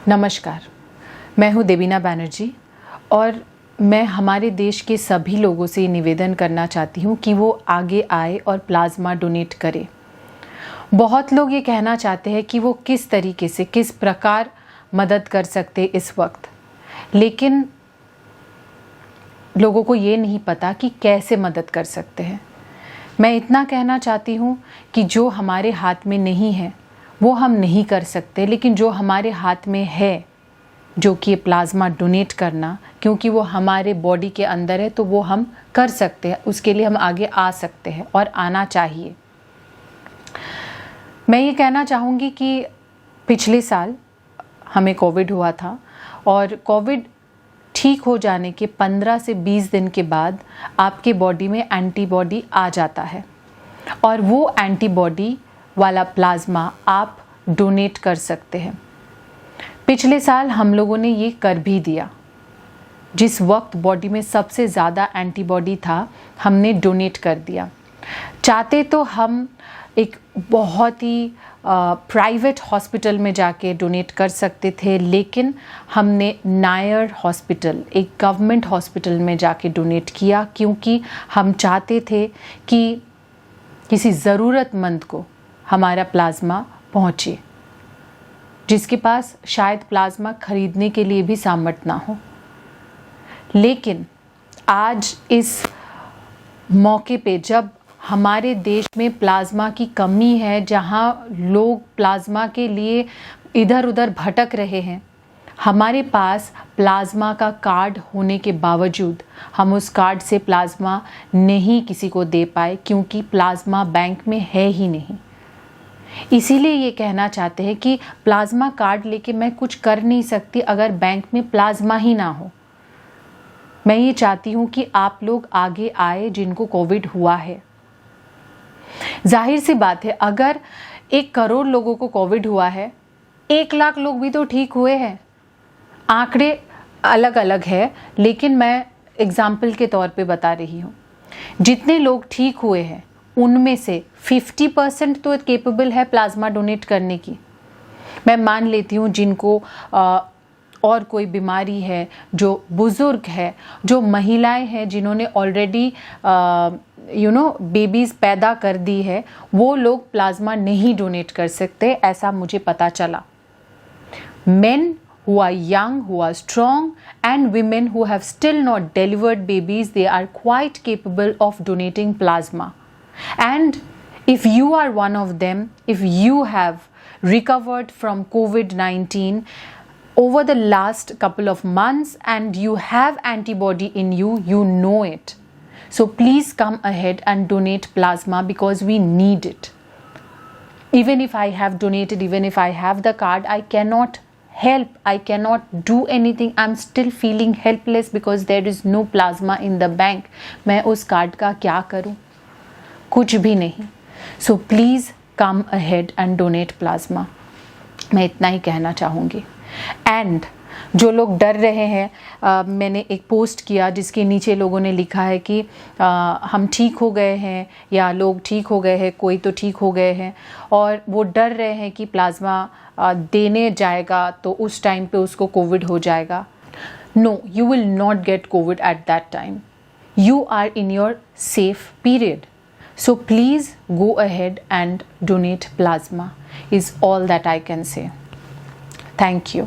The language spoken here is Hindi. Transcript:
नमस्कार, मैं हूं देवीना बैनर्जी और मैं हमारे देश के सभी लोगों से निवेदन करना चाहती हूं कि वो आगे आए और प्लाज्मा डोनेट करें। बहुत लोग ये कहना चाहते हैं कि वो किस तरीके से, किस प्रकार मदद कर सकते इस वक्त, लेकिन लोगों को ये नहीं पता कि कैसे मदद कर सकते हैं। मैं इतना कहना चाहती हूँ कि जो हमारे हाथ में नहीं है वो हम नहीं कर सकते, लेकिन जो हमारे हाथ में है, जो कि प्लाज्मा डोनेट करना, क्योंकि वो हमारे बॉडी के अंदर है, तो वो हम कर सकते हैं। उसके लिए हम आगे आ सकते हैं और आना चाहिए। मैं ये कहना चाहूँगी कि पिछले साल हमें कोविड हुआ था और कोविड ठीक हो जाने के 15 से 20 दिन के बाद आपके बॉडी में एंटीबॉडी आ जाता है और वो एंटीबॉडी वाला प्लाज्मा आप डोनेट कर सकते हैं। पिछले साल हम लोगों ने ये कर भी दिया। जिस वक्त बॉडी में सबसे ज़्यादा एंटीबॉडी था, हमने डोनेट कर दिया। चाहते तो हम एक बहुत ही प्राइवेट हॉस्पिटल में जाके डोनेट कर सकते थे, लेकिन हमने नायर हॉस्पिटल, एक गवर्नमेंट हॉस्पिटल में जाके डोनेट किया, क्योंकि हम चाहते थे कि किसी ज़रूरतमंद को हमारा प्लाज्मा पहुँचे, जिसके पास शायद प्लाज्मा खरीदने के लिए भी सामर्थ्य ना हो। लेकिन आज इस मौके पे, जब हमारे देश में प्लाज्मा की कमी है, जहाँ लोग प्लाज्मा के लिए इधर उधर भटक रहे हैं, हमारे पास प्लाज्मा का कार्ड होने के बावजूद हम उस कार्ड से प्लाज्मा नहीं किसी को दे पाए, क्योंकि प्लाज्मा बैंक में है ही नहीं। इसीलिए ये कहना चाहते हैं कि प्लाज्मा कार्ड लेके मैं कुछ कर नहीं सकती अगर बैंक में प्लाज्मा ही ना हो। मैं ये चाहती हूँ कि आप लोग आगे आए जिनको कोविड हुआ है। जाहिर सी बात है, अगर 1 करोड़ लोगों को कोविड हुआ है, 1 लाख लोग भी तो ठीक हुए हैं। आंकड़े अलग अलग है, लेकिन मैं एग्जाम्पल के तौर पे बता रही हूँ। जितने लोग ठीक हुए हैं उनमें से 50% तो केपेबल है प्लाज्मा डोनेट करने की। मैं मान लेती हूँ जिनको और कोई बीमारी है, जो बुज़ुर्ग है, जो महिलाएं हैं जिन्होंने ऑलरेडी बेबीज़ पैदा कर दी है, वो लोग प्लाज्मा नहीं डोनेट कर सकते, ऐसा मुझे पता चला। Main who are young, who are strong, and women who have still not delivered babies, they are quite capable of donating plasma. And if you are one of them, if you have recovered from COVID-19 over the last couple of months and you have antibody in you, you know it. So please come ahead and donate plasma, because we need it. Even if I have donated, even if I have the card, I cannot help, I cannot do anything. I'm still feeling helpless because there is no plasma in the bank. मैं उस कार्ड का क्या करूं? कुछ भी नहीं। So please come ahead and donate plasma. मैं इतना ही कहना चाहूँगी। एंड जो लोग डर रहे हैं, मैंने एक पोस्ट किया जिसके नीचे लोगों ने लिखा है कि हम ठीक हो गए हैं, या लोग ठीक हो गए हैं, कोई तो ठीक हो गए हैं, और वो डर रहे हैं कि प्लाज्मा देने जाएगा तो उस टाइम पे उसको कोविड हो जाएगा। No, you will not get Covid at that time. You are in your safe period. So please go ahead and donate plasma is all that I can say. Thank you.